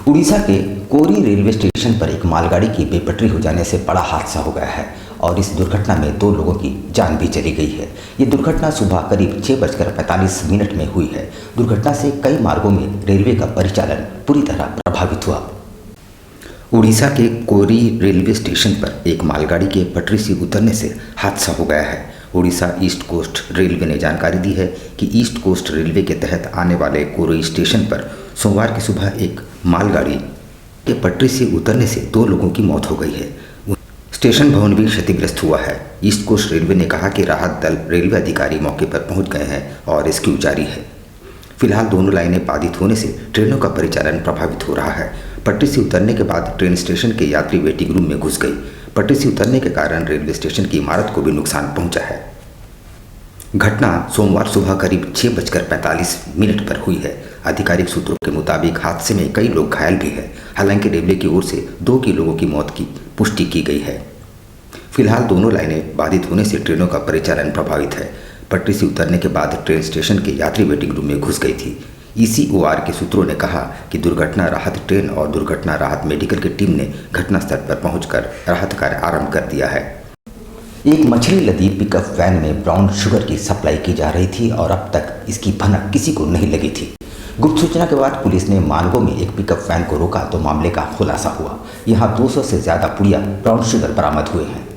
उड़ीसा के कोरी railway station पर एक मालगाड़ी की बेपटरी हो जाने से बड़ा हादसा हो गया है और इस दुर्घटना में 2 लोगों की जान भी चली गई है। ये दुर्घटना सुबह करीब 6:45 में हुई है। दुर्घटना से कई मार्गों में रेलवे का परिचालन पूरी तरह प्रभावित हुआ। उड़ीसा के कोरी रेलवे स्टेशन पर एक मालगाड़ी के पटरी से उतरने से हादसा हो गया है। उड़ीसा ईस्ट कोस्ट रेलवे ने जानकारी दी है कि ईस्ट कोस्ट रेलवे के तहत आने वाले कोरी स्टेशन पर सोमवार की सुबह एक मालगाड़ी के पटरी से उतरने से 2 लोगों की मौत हो गई है। स्टेशन भवन भी क्षतिग्रस्त हुआ है। ईस्ट कोस्ट रेलवे ने कहा कि राहत दल रेलवे अधिकारी मौके पर पहुंच गए हैं और रेस्क्यू जारी है। फिलहाल दोनों लाइनें बाधित होने से ट्रेनों का परिचालन प्रभावित हो रहा है। पटरी से उतरने के बाद ट्रेन स्टेशन के यात्री वेटिंग रूम में घुस गई। पटरी से उतरने के कारण रेलवे स्टेशन की इमारत को भी नुकसान पहुंचा है। घटना सोमवार सुबह करीब 6:45 पर हुई है। आधिकारिक सूत्रों के मुताबिक हादसे में कई लोग घायल भी हैं। हालांकि रेलवे की ओर से 2 लोगों की मौत की पुष्टि की गई है। फिलहाल दोनों लाइनें बाधित होने से ट्रेनों का परिचालन प्रभावित है। पटरी से उतरने के बाद ट्रेन स्टेशन के यात्री वेटिंग रूम में घुस गई थी। ECOR के सूत्रों ने कहा कि दुर्घटना राहत ट्रेन और दुर्घटना राहत मेडिकल की टीम ने घटनास्थल पर पहुंचकर राहत कार्य आरंभ कर दिया है। एक मछली लदी पिकअप वैन में ब्राउन शुगर की सप्लाई की जा रही थी और अब तक इसकी भनक किसी को नहीं लगी थी। गुप्त सूचना के बाद पुलिस ने मानगो में एक पिकअप वैन को रोका तो मामले का खुलासा हुआ। यहाँ 200 से ज़्यादा पुड़िया ब्राउन शुगर बरामद हुए हैं।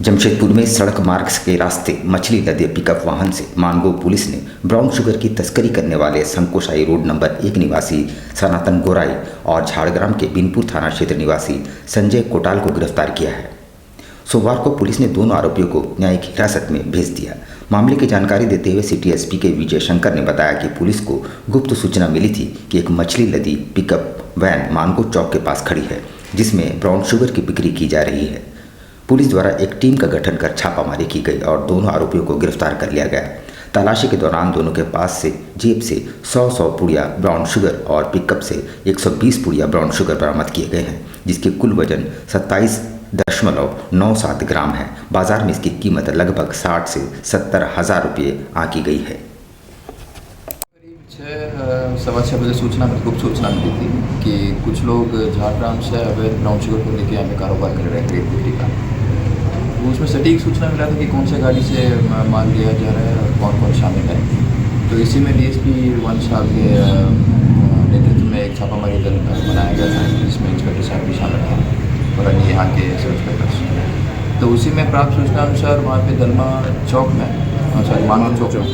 जमशेदपुर में सड़क मार्ग के रास्ते मछली लदे पिकअप वाहन से मानगो पुलिस ने ब्राउन शुगर की तस्करी करने वाले संकोशाई रोड नंबर 1 निवासी सनातन गोराई और झाड़ग्राम के बिनपुर थाना क्षेत्र निवासी संजय कोटाल को गिरफ्तार किया है। सोमवार को पुलिस ने दोनों आरोपियों को न्यायिक हिरासत में भेज दिया। मामले की जानकारी देते हुए सिटी एसपी के विजय शंकर ने बताया कि पुलिस को गुप्त सूचना मिली थी कि एक मछली लदी पिकअप वैन मानगो चौक के पास खड़ी है जिसमें ब्राउन शुगर की बिक्री की जा रही है। पुलिस द्वारा एक टीम का गठन कर छापामारी की गई और दोनों आरोपियों को गिरफ्तार कर लिया गया। तलाशी के दौरान दोनों के पास से जेब से 100 पुड़िया ब्राउन शुगर और पिकअप से 120 पुड़िया ब्राउन शुगर बरामद किए गए हैं जिसके कुल वजन 27.97 ग्राम है। बाजार में इसकी कीमत लगभग 60 से 70 हज़ार रुपये आंकी गई है। करीब 6:15 बजे गुप्त सूचना मिली थी कि कुछ लोग झाड़ग्राम से अवैध ब्राउन शुगर को लेकर हमें कारोबार कर रहे हैं रेत बिक्री का। तो उसमें सटीक सूचना मिला था कि कौन से गाड़ी से माल लिया जा रहा है और कौन कौन शामिल है। तो इसी में DSP वंश साहब के नेतृत्व में एक छापामारी दल बनाया गया था जिसमें इंस्पेक्टर साहब भी शामिल थे और अन्य यहाँ के सब इंस्पेक्टर्स। तो उसी में प्राप्त सूचना अनुसार वहाँ पे दलमा चौक में मानगो चौक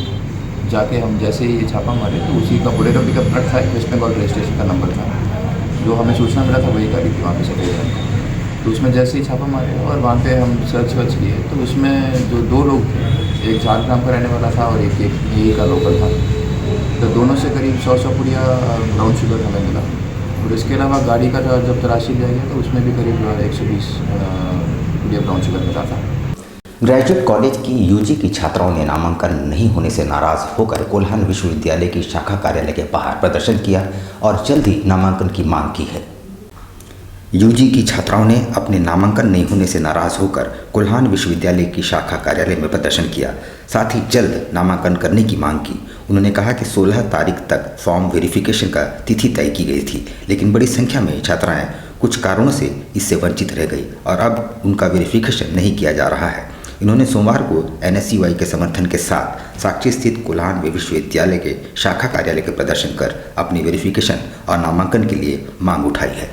जाके हम जैसे ही ये छापा मारे तो उसी का बोलेरो पिकअप ट्रक था, वेस्ट बंगाल रजिस्ट्रेशन का नंबर था। जो हमें सूचना मिला था वही गाड़ी थी वहाँ पे सफ़ेद रंग। तो उसमें जैसे ही छापा मारे और वहाँ पे हम सर्च वर्च किए तो उसमें जो 2 लोग थे, एक झाड़ग्राम का रहने वाला था और एक यही का लोकल था। तो दोनों से करीब 100 पुड़िया ब्राउन शुगर हमें मिला। और इसके अलावा गाड़ी का जब तलाशी लिया गया तो उसमें भी करीब 120 पुड़िया ब्राउन शुगर मिला था। ग्रेजुएट कॉलेज की UG की छात्राओं ने नामांकन नहीं होने से नाराज होकर कोल्हान विश्वविद्यालय की शाखा कार्यालय के बाहर प्रदर्शन किया और जल्द ही नामांकन की मांग की है। UG की छात्राओं ने अपने नामांकन नहीं होने से नाराज होकर कोल्हान विश्वविद्यालय की शाखा कार्यालय में प्रदर्शन किया, साथ ही जल्द नामांकन करने की मांग की। उन्होंने कहा कि 16 तारीख तक फॉर्म वेरिफिकेशन का तिथि तय की गई थी, लेकिन बड़ी संख्या में छात्राएं कुछ कारणों से इससे वंचित रह गई और अब उनका वेरिफिकेशन नहीं किया जा रहा है। इन्होंने सोमवार को NSUI के समर्थन के साथ साक्षी स्थित कोल्हान विश्वविद्यालय के शाखा कार्यालय के प्रदर्शन कर अपनी वेरिफिकेशन और नामांकन के लिए मांग उठाई है।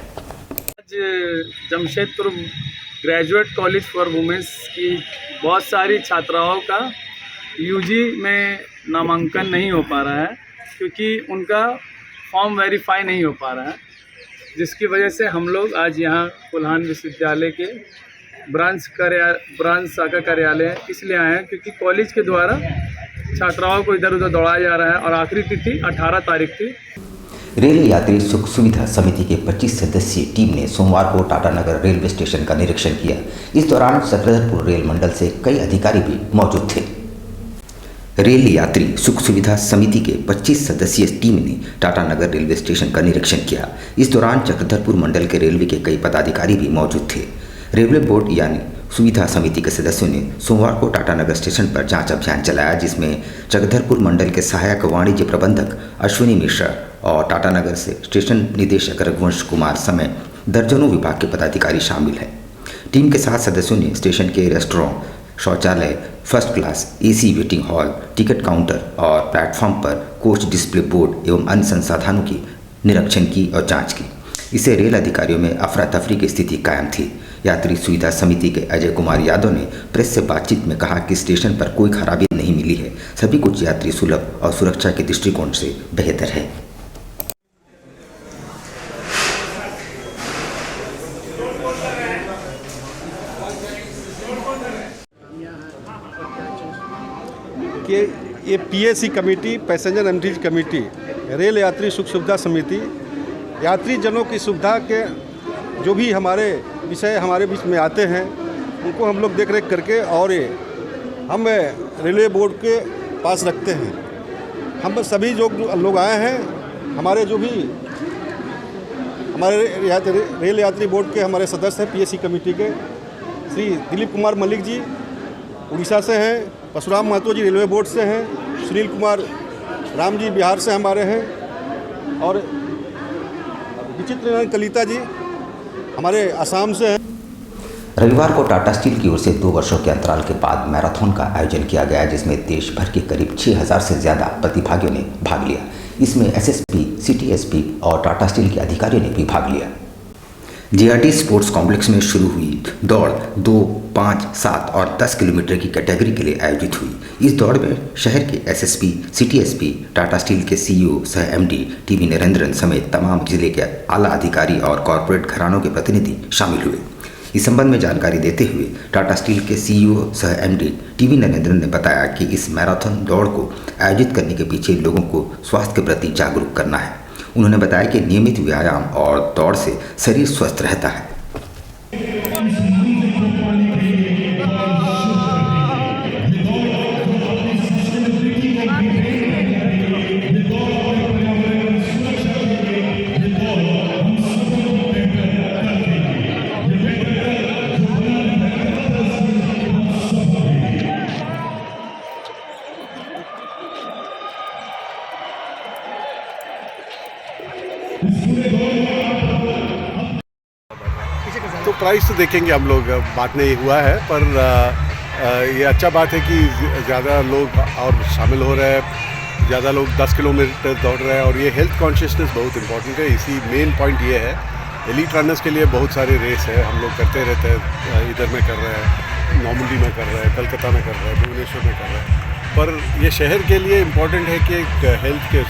Jamshedpur graduate college for women's की बहुत सारी छात्राओं का UG में नामांकन नहीं हो पा रहा है क्योंकि उनका फॉर्म वेरीफाई नहीं हो पा रहा है, जिसकी वजह से हम लोग आज यहाँ कोल्हान विश्वविद्यालय के ब्रांच शाखा कार्यालय इसलिए आए हैं क्योंकि कॉलेज के द्वारा छात्राओं को इधर उधर दौड़ाया जा रहा है और आखिरी तिथि 18 तारीख थी। रेल यात्री सुख सुविधा समिति के 25 सदस्यीय टीम ने सोमवार को टाटानगर रेलवे स्टेशन का निरीक्षण किया। इस दौरान चक्रधरपुर रेल मंडल से कई अधिकारी भी मौजूद थे। रेल यात्री सुख सुविधा समिति के 25 सदस्यीय टीम ने टाटानगर रेलवे स्टेशन का निरीक्षण किया। इस दौरान चक्रधरपुर मंडल के रेलवे के कई पदाधिकारी भी मौजूद थे। रेलवे बोर्ड यानी सुविधा समिति के सदस्यों ने सोमवार को टाटानगर स्टेशन पर जांच अभियान चलाया, जिसमें चक्रधरपुर मंडल के सहायक वाणिज्य प्रबंधक अश्विनी मिश्रा, और टाटानगर से स्टेशन निदेशक रघुवंश कुमार समेत दर्जनों विभाग के पदाधिकारी शामिल हैं। टीम के 7 सदस्यों ने स्टेशन के रेस्टोरेंट, शौचालय, first class AC waiting hall, ticket counter और प्लेटफॉर्म पर कोच डिस्प्ले बोर्ड एवं अन्य संसाधनों की निरीक्षण की और जांच की। इससे रेल अधिकारियों में अफरा तफरी की स्थिति कायम थी। यात्री सुविधा समिति के अजय कुमार यादव ने प्रेस से बातचीत में कहा कि स्टेशन पर कोई खराबी नहीं मिली है, सभी कुछ यात्री सुलभ और सुरक्षा के दृष्टिकोण से बेहतर है। कि ये PAC committee, passenger amenities committee, रेल यात्री सुख सुविधा समिति, यात्री जनों की सुविधा के जो भी हमारे विषय हमारे बीच में आते हैं उनको हम लोग देख रेख करके और ये हम रेलवे बोर्ड के पास रखते हैं। हम सभी जो लोग आए हैं, हमारे जो भी हमारे रेल यात्री बोर्ड के हमारे सदस्य हैं पीएसी कमेटी के, श्री दिलीप कुमार मलिक जी उड़ीसा से हैं, परशुराम महतो जी रेलवे बोर्ड से हैं, सुनील कुमार राम जी बिहार से हमारे हैं और विचित्र कलिता जी हमारे असम से हैं। रविवार को टाटा स्टील की ओर से 2 वर्षों के अंतराल के बाद मैराथन का आयोजन किया गया, जिसमें देश भर के करीब 6000 से ज़्यादा प्रतिभागियों ने भाग लिया। इसमें एसएसपी, सीटीएसपी और टाटा स्टील के अधिकारियों ने भी भाग लिया। जीआरटी स्पोर्ट्स कॉम्प्लेक्स में शुरू हुई दौड़ 2, 5, 7 और 10 किलोमीटर की कैटेगरी के लिए आयोजित हुई। इस दौड़ में शहर के एसएसपी, सीटीएसपी, टाटा स्टील के सीईओ सह एमडी टीवी नरेंद्रन समेत तमाम जिले के आला अधिकारी और कॉरपोरेट घरानों के प्रतिनिधि शामिल हुए। इस संबंध में जानकारी देते हुए टाटा स्टील के सीईओ सह एमडी टीवी नरेंद्रन ने बताया कि इस मैराथन दौड़ को आयोजित करने के पीछे लोगों को स्वास्थ्य के प्रति जागरूक करना है। उन्होंने बताया कि नियमित व्यायाम और दौड़ से शरीर स्वस्थ रहता है। तो प्राइस तो देखेंगे हम लोग, बात नहीं हुआ है, पर ये अच्छा बात है कि ज़्यादा लोग और शामिल हो रहे हैं, ज़्यादा लोग 10 किलोमीटर दौड़ रहे हैं और ये हेल्थ कॉन्शियसनेस बहुत इम्पोर्टेंट है। इसी मेन पॉइंट ये है। एलीट रनर्स के लिए बहुत सारे रेस है, हम लोग करते रहते हैं। इधर में कर रहे हैं, नॉर्मली में कर रहे हैं, कलकत्ता में कर रहे हैं, भुवनेश्वर में कर रहे हैं। पर ये शहर के लिए इम्पोर्टेंट है कि हेल्थ के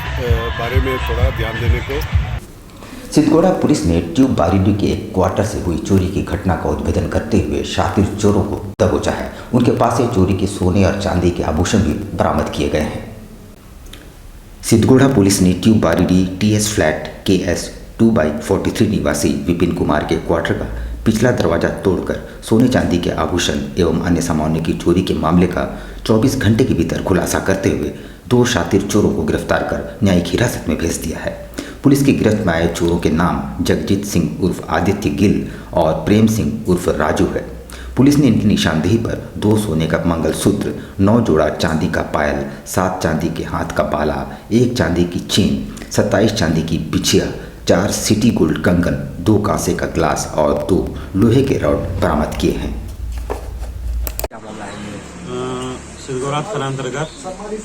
बारे में थोड़ा ध्यान देने को। सिद्धगोड़ा पुलिस ने ट्यूब बारिडी के एक क्वार्टर से हुई चोरी की घटना का उद्भेदन करते हुए शातिर चोरों को दबोचा है। उनके पास से चोरी के सोने और चांदी के आभूषण भी बरामद किए गए हैं। सिद्धगोड़ा पुलिस ने ट्यूब बारिडी टीएस फ्लैट KS 2/43 निवासी विपिन कुमार के क्वार्टर का पिछला दरवाजा तोड़कर सोने चांदी के आभूषण एवं अन्य सामानों की चोरी के मामले का 24 घंटे के भीतर खुलासा करते हुए 2 शातिर चोरों को गिरफ्तार कर न्यायिक हिरासत में भेज दिया है। पुलिस की गिरफ्त में आए चोरों के नाम जगजीत सिंह उर्फ आदित्य गिल और प्रेम सिंह उर्फ राजू है। पुलिस ने इनकी निशानदेही पर 2 सोने का मंगलसूत्र, 9 जोड़ा चांदी का पायल, 7 चांदी के हाथ का बाला, 1 चांदी की चेन, 27 चांदी की बिछिया, 4 सिटी गोल्ड कंगन, 2 कांसे का ग्लास और 2 लोहे के रॉड बरामद किए हैं। सिद्धगोड़ा थाना अंतर्गत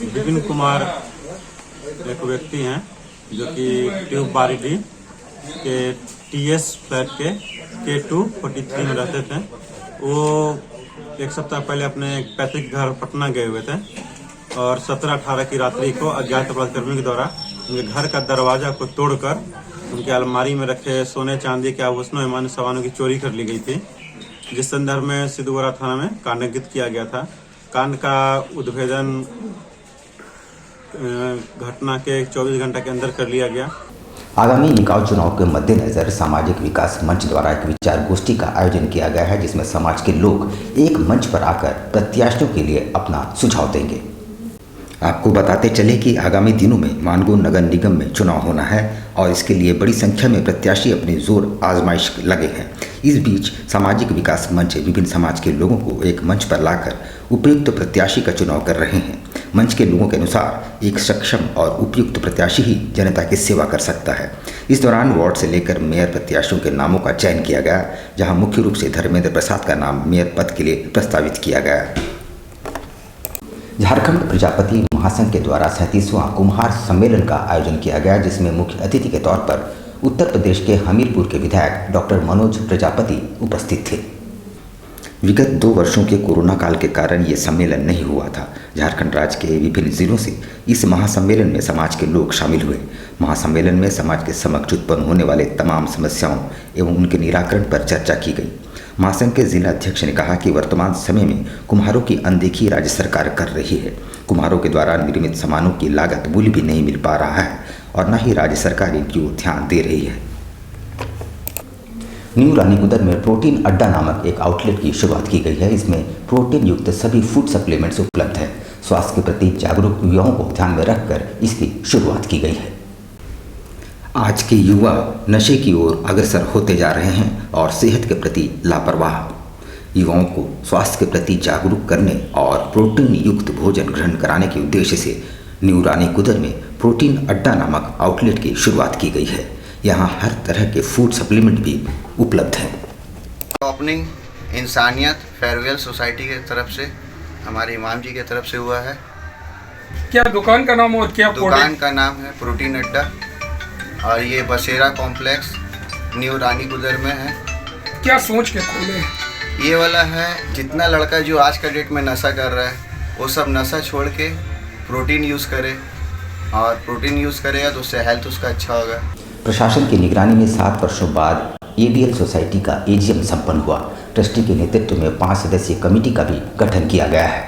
विपिन कुमार एक व्यक्ति हैं जो कि ट्यूब बारिडी के TS फ्लैट के K243 में रहते थे। वो एक सप्ताह पहले अपने पैतृक घर पटना गए हुए थे और 17-18 की रात्रि को अज्ञात अपराधकर्मियों के द्वारा उनके घर का दरवाजा को तोड़कर उनके अलमारी में रखे सोने चांदी के आभूषणों एवं अन्य सामानों की चोरी कर ली गई थी, जिस संदर्भ में सिद्धगोड़ा थाना में कांड अंकित किया गया था। कांड का उद्भेदन घटना के 24 घंटे के अंदर कर लिया गया। आगामी निकाय चुनाव के मद्देनजर सामाजिक विकास मंच द्वारा एक विचार गोष्ठी का आयोजन किया गया है, जिसमें समाज के लोग एक मंच पर आकर प्रत्याशियों के लिए अपना सुझाव देंगे। आपको बताते चले कि आगामी दिनों में मानगुन नगर निगम में चुनाव होना है और इसके लिए बड़ी संख्या में प्रत्याशी अपनी जोर आजमाइश लगे हैं। इस बीच सामाजिक विकास मंच विभिन्न समाज के लोगों को एक मंच पर लाकर उपयुक्त प्रत्याशी का चुनाव कर रहे हैं। मंच के लोगों के अनुसार एक सक्षम और उपयुक्त प्रत्याशी ही जनता की सेवा कर सकता है। इस दौरान वार्ड से लेकर मेयर प्रत्याशियों के नामों का चयन किया गया, जहां मुख्य रूप से धर्मेंद्र प्रसाद का नाम मेयर पद के लिए प्रस्तावित किया गया। झारखंड प्रजापति महासंघ के द्वारा 37वां कुम्हार सम्मेलन का आयोजन किया गया, जिसमें मुख्य अतिथि के तौर पर उत्तर प्रदेश के हमीरपुर के विधायक डॉक्टर मनोज प्रजापति उपस्थित थे। विगत 2 वर्षों के कोरोना काल के कारण ये सम्मेलन नहीं हुआ था। झारखंड राज्य के विभिन्न जिलों से इस महासम्मेलन में समाज के लोग शामिल हुए। महासम्मेलन में समाज के समक्ष उत्पन्न होने वाले तमाम समस्याओं एवं उनके निराकरण पर चर्चा की गई। महासंघ के जिला अध्यक्ष ने कहा कि वर्तमान समय में कुम्हारों की अनदेखी राज्य सरकार कर रही है। कुम्हारों के द्वारा निर्मित सामानों की लागत मूल्य भी नहीं मिल पा रहा है और न ही राज्य सरकार इनकी ओर ध्यान दे रही है। न्यू रानीकुदर में प्रोटीन अड्डा नामक एक आउटलेट की शुरुआत की गई है। इसमें प्रोटीन युक्त सभी फूड सप्लीमेंट्स उपलब्ध है। स्वास्थ्य के प्रति जागरूक युवाओं को ध्यान में रखकर इसकी शुरुआत की गई है। आज के युवा नशे की ओर अग्रसर होते जा रहे हैं और सेहत के प्रति लापरवाह। युवाओं को स्वास्थ्य के प्रति जागरूक करने और प्रोटीन युक्त भोजन ग्रहण कराने के उद्देश्य से न्यू रानीकुदर में प्रोटीन अड्डा नामक आउटलेट की शुरुआत की गई है। यहाँ हर तरह के फूड सप्लीमेंट भी उपलब्ध हैं। ओपनिंग इंसानियत फेयरवेल सोसाइटी की तरफ से हमारे इमाम जी की तरफ से हुआ है। क्या दुकान का नाम और क्या दुकान का नाम है प्रोटीन अड्डा और ये बसेरा कॉम्प्लेक्स न्यू रानीकुदर में है। क्या सोच के खोले? ये वाला है जितना लड़का जो आज का डेट में नशा कर रहा है वो सब नशा छोड़ के प्रोटीन यूज़ करे और प्रोटीन यूज़ करेगा तो उससे हेल्थ उसका अच्छा होगा। प्रशासन की निगरानी में 7 वर्षों बाद एडीएल सोसाइटी का एजीएम संपन्न हुआ। ट्रस्टी के नेतृत्व में 5 सदस्यीय कमेटी का भी गठन किया गया है।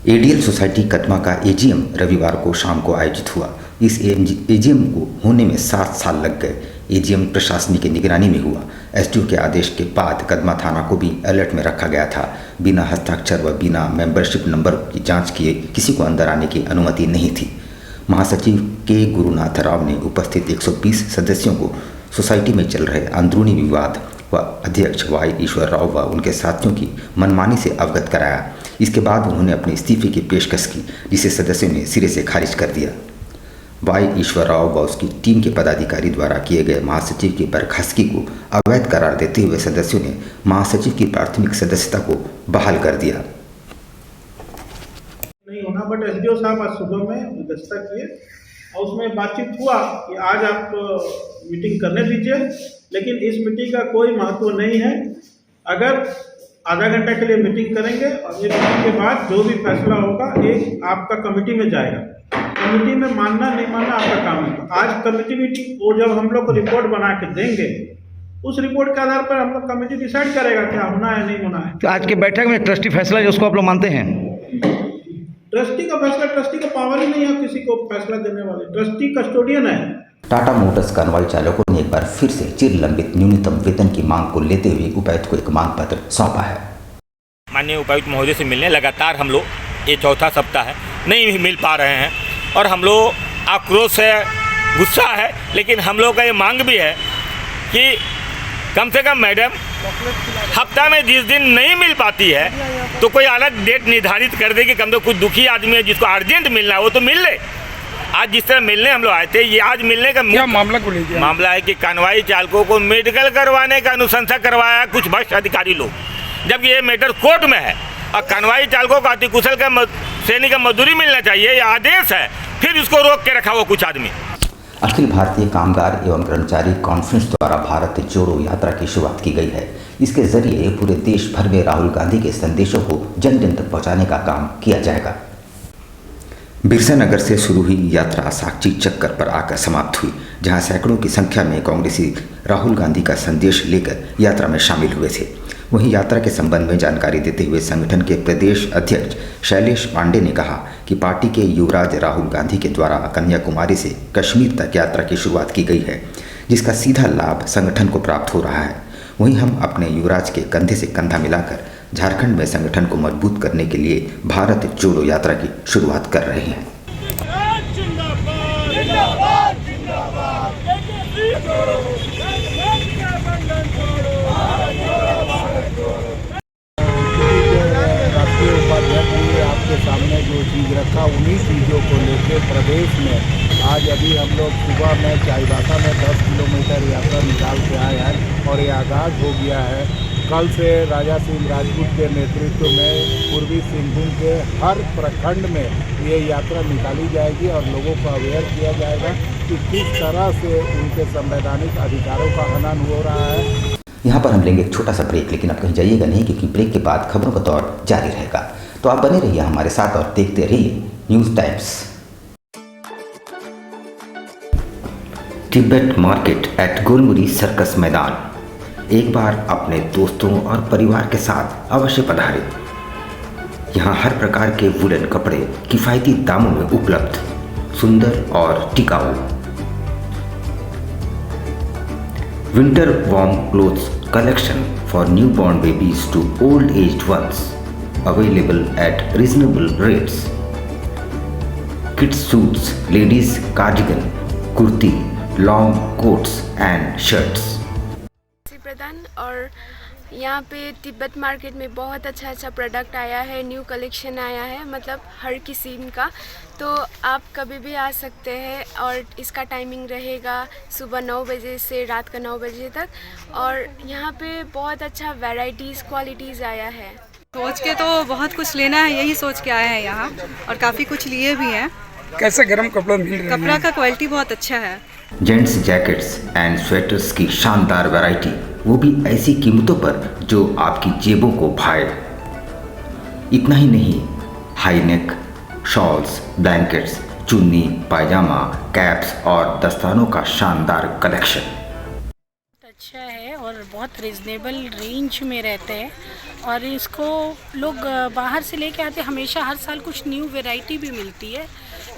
एडीएल सोसाइटी कदमा का एजीएम रविवार को शाम को आयोजित हुआ। इस एजीएम को होने में 7 साल लग गए। एजीएम प्रशासनिक निगरानी में हुआ। एसडीओ के आदेश के बाद कदमा थाना को भी अलर्ट में रखा गया था। बिना हस्ताक्षर व बिना मेंबरशिप नंबर की जांच किए किसी को अंदर आने की अनुमति नहीं थी। महासचिव के गुरुनाथ राव ने उपस्थित 120 सदस्यों को सोसाइटी में चल रहे अंदरूनी विवाद व अध्यक्ष वाई ईश्वर राव व उनके साथियों की मनमानी से अवगत कराया। इसके बाद उन्होंने अपने इस्तीफे की पेशकश की, जिसे सदस्यों ने सिरे से खारिज कर दिया। वाई ईश्वर राव व उसकी टीम के पदाधिकारी द्वारा किए गए महासचिव की बर्खास्तगी को अवैध करार देते हुए सदस्यों ने महासचिव की प्राथमिक सदस्यता को बहाल कर दिया। नहीं होना, बट एसडीओ साहब आज सुबह में दस्ता किए और उसमें बातचीत हुआ कि आज आप मीटिंग करने दीजिए, लेकिन इस मीटिंग का कोई महत्व नहीं है। अगर आधा घंटा के लिए मीटिंग करेंगे और ये मीटिंग के बाद जो भी फैसला होगा एक आपका कमेटी में जाएगा। कमेटी में मानना नहीं मानना आपका काम है। आज कमेटी मीटिंग वो जब हम लोग को रिपोर्ट बना के देंगे, उस रिपोर्ट के आधार पर हम लोग कमेटी डिसाइड करेगा क्या होना है नहीं होना है। तो आज की बैठक में ट्रस्टी फैसला जिसको आप लोग मानते हैं, ट्रस्टी का फैसला, ट्रस्टी का पावर ही नहीं है किसी को फैसला देने वाले। ट्रस्टी कस्टोडियन है। टाटा मोटर्स कन्वॉय चालकों ने एक बार फिर से चिर लंबित न्यूनतम वेतन की मांग को लेते हुए उपायुक्त को एक मांग पत्र सौंपा है। माननीय उपायुक्त महोदय से मिलने लगातार हम लोग ये 4था सप्ताह है नहीं मिल पा रहे हैं और हम लोग आक्रोश है, गुस्सा है, लेकिन हम लोग का ये मांग भी है कि कम से कम मैडम हफ्ता में जिस दिन नहीं मिल पाती है तो कोई अलग डेट निर्धारित कर दे कि कम से कुछ दुखी आदमी है जिसको अर्जेंट मिलना है वो तो मिल ले। आज जिस तरह मिलने हम लोग आए थे, ये आज मिलने का क्या मामला को लेकर मामला है कि कन्वॉय चालकों को मेडिकल करवाने का अनुशंसा करवाया कुछ भ्रष्ट अधिकारी लोग, जब ये मैटर कोर्ट में है और कन्वॉय चालकों को अतिकुशल का श्रेणी का मजदूरी मिलना चाहिए, ये आदेश है, फिर उसको रोक के रखा हुआ कुछ आदमी। अखिल भारतीय कामगार एवं कर्मचारी कॉन्फ्रेंस द्वारा भारत जोड़ो यात्रा की शुरुआत की गई है। इसके जरिए पूरे देश भर में राहुल गांधी के संदेशों को जन जन तक पहुंचाने का काम किया जाएगा। बिरसा नगर से शुरू हुई यात्रा साक्षी चक्कर पर आकर समाप्त हुई, जहां सैकड़ों की संख्या में कांग्रेसी राहुल गांधी का संदेश लेकर यात्रा में शामिल हुए थे। वहीं यात्रा के संबंध में जानकारी देते हुए संगठन के प्रदेश अध्यक्ष शैलेश पांडे ने कहा कि पार्टी के युवराज राहुल गांधी के द्वारा कन्याकुमारी से कश्मीर तक यात्रा की शुरुआत की गई है, जिसका सीधा लाभ संगठन को प्राप्त हो रहा है। वहीं हम अपने युवराज के कंधे से कंधा मिलाकर झारखंड में संगठन को मजबूत करने के लिए भारत जोड़ो यात्रा की शुरुआत कर रहे हैं। राष्ट्रीय उपाध्यक्ष जी आपके सामने जो चीज़ रखा उन्हीं चीज़ों को लेकर प्रदेश में आज अभी हम लोग सुबह में चाईबासा में 10 किलोमीटर यात्रा निकाल के आए हैं और ये आगाज़ हो गया है। कल से राजा सिंह राजपूत के नेतृत्व में पूर्वी सिंहभूम के हर प्रखंड में ये यात्रा निकाली जाएगी और लोगों को अवेयर किया जाएगा कि किस तरह से उनके संवैधानिक अधिकारों का हनन हो रहा है। यहाँ पर हम लेंगे एक छोटा सा ब्रेक, लेकिन आप कहीं जाइएगा नहीं क्योंकि ब्रेक के बाद खबरों का दौर जारी रहेगा। तो आप बने रहिए हमारे साथ और देखते रहिए news times. Tibet market at Golmuri circus मैदान। एक बार अपने दोस्तों और परिवार के साथ अवश्य पधारें। यहाँ हर प्रकार के वुलन कपड़े किफ़ायती दामों में उपलब्ध, सुंदर और टिकाऊ। Winter warm clothes collection for newborn babies to old aged ones available at reasonable rates. Kids suits, ladies cardigan, kurti, long coats and shirts. प्रदान और यहाँ पे तिब्बत मार्केट में बहुत अच्छा प्रोडक्ट आया है, न्यू कलेक्शन आया है, मतलब हर किसी का। तो आप कभी भी आ सकते हैं और इसका टाइमिंग रहेगा सुबह 9 बजे से रात का 9 बजे तक। और यहाँ पे बहुत अच्छा वैरायटीज़ क्वालिटीज़ आया है। सोच के तो बहुत कुछ लेना है, यही सोच के आए हैं यहाँ और काफ़ी कुछ लिए भी हैं। कैसे गर्म कपड़ा मिल रहा है? कपड़ा का क्वालिटी बहुत अच्छा है। जेंट्स जैकेट्स एंड स्वेटर्स की शानदार वैरायटी, वो भी ऐसी कीमतों पर जो आपकी जेबों को भाए। इतना ही नहीं, हाई नेक शॉल्स, ब्लैंकेट्स, चुन्नी, पायजामा, कैप्स और दस्तानों का शानदार कलेक्शन। अच्छा है और बहुत रिजनेबल रेंज में रहते हैं और इसको लोग बाहर से लेके आते, हमेशा हर साल कुछ न्यू वैरायटी भी मिलती है,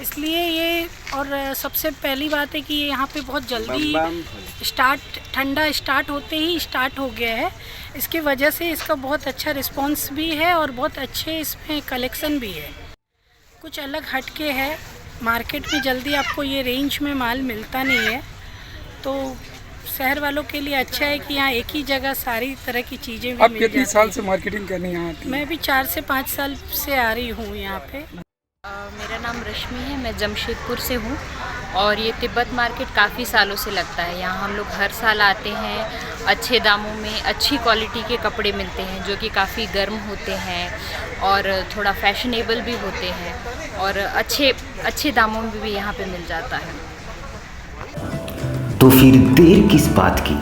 इसलिए ये। और सबसे पहली बात है कि यहाँ पे बहुत जल्दी ठंडा स्टार्ट होते ही स्टार्ट हो गया है, इसकी वजह से इसका बहुत अच्छा रिस्पांस भी है और बहुत अच्छे इसमें कलेक्शन भी है। कुछ अलग हटके है, मार्केट में जल्दी आपको ये रेंज में माल मिलता नहीं है, तो शहर वालों के लिए अच्छा है कि यहाँ एक ही जगह सारी तरह की चीज़ें भी मिल जाती हैं। आप कितनी साल से मार्केटिंग करने यहाँ आती हैं? मैं भी 4 से 5 साल से आ रही हूँ यहाँ पे। मेरा नाम रश्मि है, मैं जमशेदपुर से हूँ और ये तिब्बत मार्केट काफ़ी सालों से लगता है। यहाँ हम लोग हर साल आते हैं, अच्छे दामों में अच्छी क्वालिटी के कपड़े मिलते हैं जो कि काफ़ी गर्म होते हैं और थोड़ा फैशनेबल भी होते हैं और अच्छे दामों में भी यहाँ पे मिल जाता है। तो फिर देर किस बात की,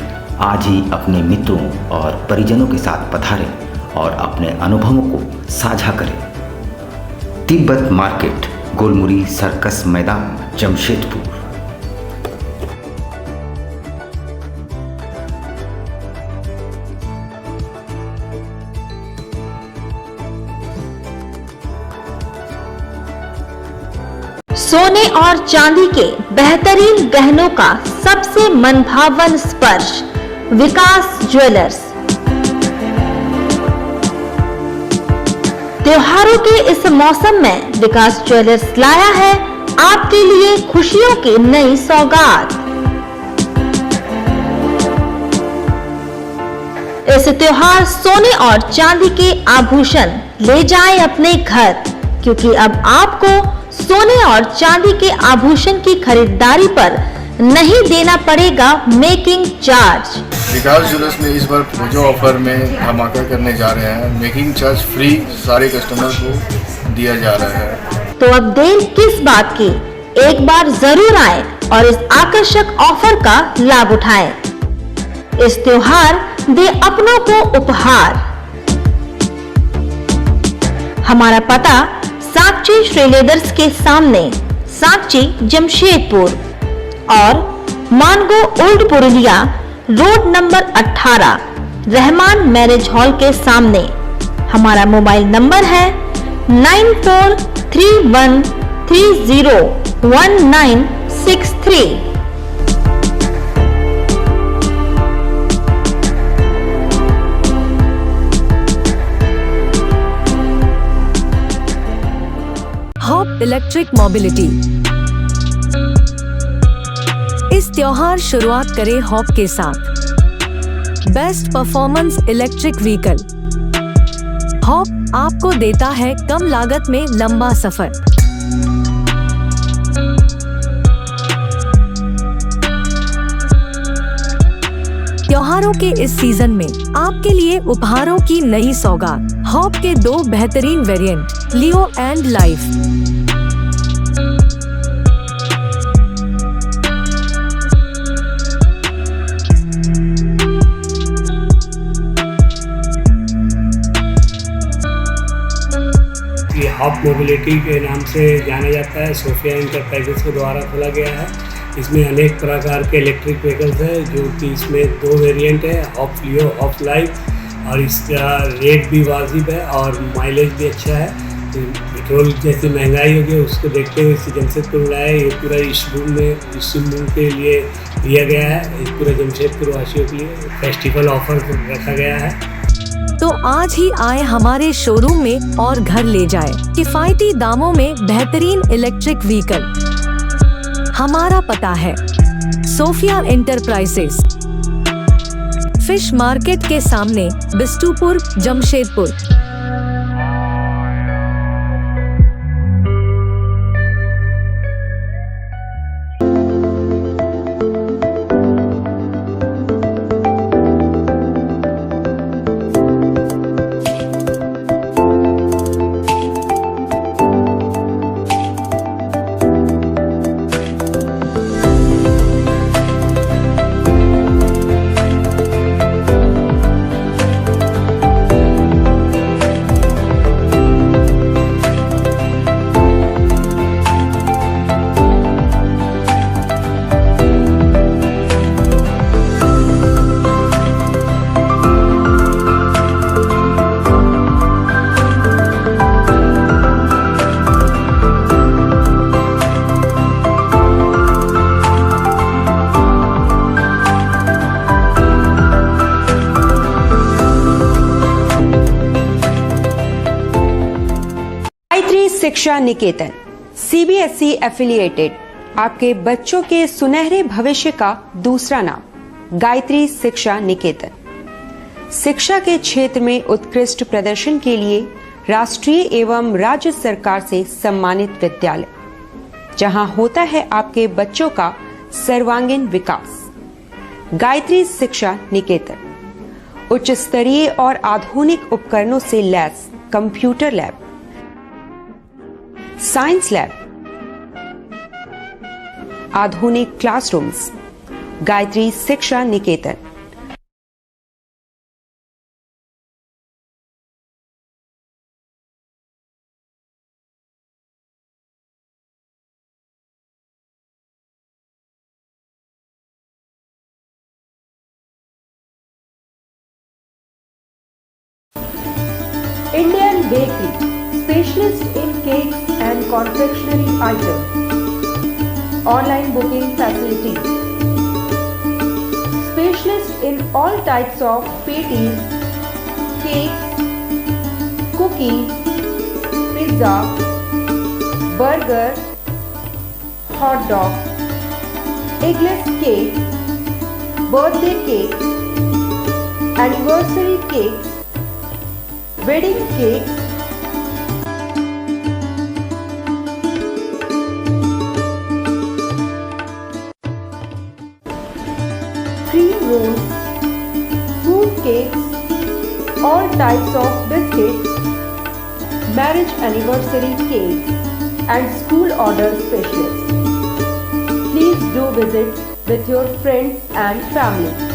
आज ही अपने मित्रों और परिजनों के साथ पधारें और अपने अनुभवों को साझा करें। तिब्बत मार्केट, गोलमुरी सर्कस मैदान, जमशेदपुर। सोने और चांदी के बेहतरीन गहनों का सबसे मनभावन स्पर्श, विकास ज्वेलर्स। त्योहारों के इस मौसम में विकास ज्वेलर्स लाया है आपके लिए खुशियों की नई सौगात। इस त्योहार सोने और चांदी के आभूषण ले जाएं अपने घर, क्योंकि अब आपको सोने और चांदी के आभूषण की खरीदारी पर नहीं देना पड़ेगा मेकिंग चार्ज। विकास ज्वेलर्स में इस बार पूजो ऑफर में धमाका करने जा रहे हैं। मेकिंग चार्ज फ्री सारे कस्टमर को दिया जा रहा है। तो अब देर किस बात की, एक बार जरूर आएं और इस आकर्षक ऑफर का लाभ उठाएं। इस त्योहार दे अपनों को उपहार। हमारा पता साक्षी श्रीलेदर्स के सामने, साक्षी जमशेदपुर और Mango old Purulia road number 18 Rahman marriage hall के सामने। हमारा मोबाइल नंबर है 9431301963। Electric mobility. इस त्योहार शुरुआत करें हॉप के साथ। Best performance electric vehicle. Hop आपको देता है कम लागत में लंबा सफर। त्योहारों के इस सीजन में आपके लिए उपहारों की नई सौगात। हॉप के 2 बेहतरीन वेरिएंट, लियो एंड लाइफ। ये हॉप मोबिलिटी के नाम से जाना जाता है, सोफिया इंटरप्राइजेस के द्वारा खोला गया है। इसमें अनेक प्रकार के इलेक्ट्रिक व्हीकल्स हैं, जो कि इसमें 2 वेरिएंट है, हॉप लियो, हॉप लाइफ। और इसका रेट भी वाजिब है और माइलेज भी अच्छा है। पेट्रोल जैसी महंगाई होगी उसको देखते हुए इसे जमशेदपुर लाया है। ये पूरा इस रूम के लिए दिया गया है, पूरा जमशेदपुर वासियों के लिए फेस्टिवल ऑफर रखा गया है। तो आज ही आए हमारे शोरूम में और घर ले जाए किफायती दामों में बेहतरीन इलेक्ट्रिक व्हीकल। हमारा पता है सोफिया इंटरप्राइजेस, फिश मार्केट के सामने, बिष्टुपुर, जमशेदपुर। शिक्षा निकेतन CBSE एफिलिएटेड आपके बच्चों के सुनहरे भविष्य का दूसरा नाम। गायत्री शिक्षा निकेतन शिक्षा के क्षेत्र में उत्कृष्ट प्रदर्शन के लिए राष्ट्रीय एवं राज्य सरकार से सम्मानित विद्यालय, जहां होता है आपके बच्चों का सर्वांगीण विकास। गायत्री शिक्षा निकेतन उच्च स्तरीय और आधुनिक उपकरणों से lace computer lab, science lab, आधुनिक क्लासरूम्स। गायत्री शिक्षा निकेतन। Indian Bakery, specialist in cakes and confectionery items. Online booking facilities. Specialist in all types of patties, cakes, cookies, pizza, burger, hot dog, eggless cake, birthday cake, anniversary cakes, wedding cakes, cream rolls, fruit cakes, all types of biscuits, marriage anniversary cakes and school order specialists. Please do visit with your friends and family.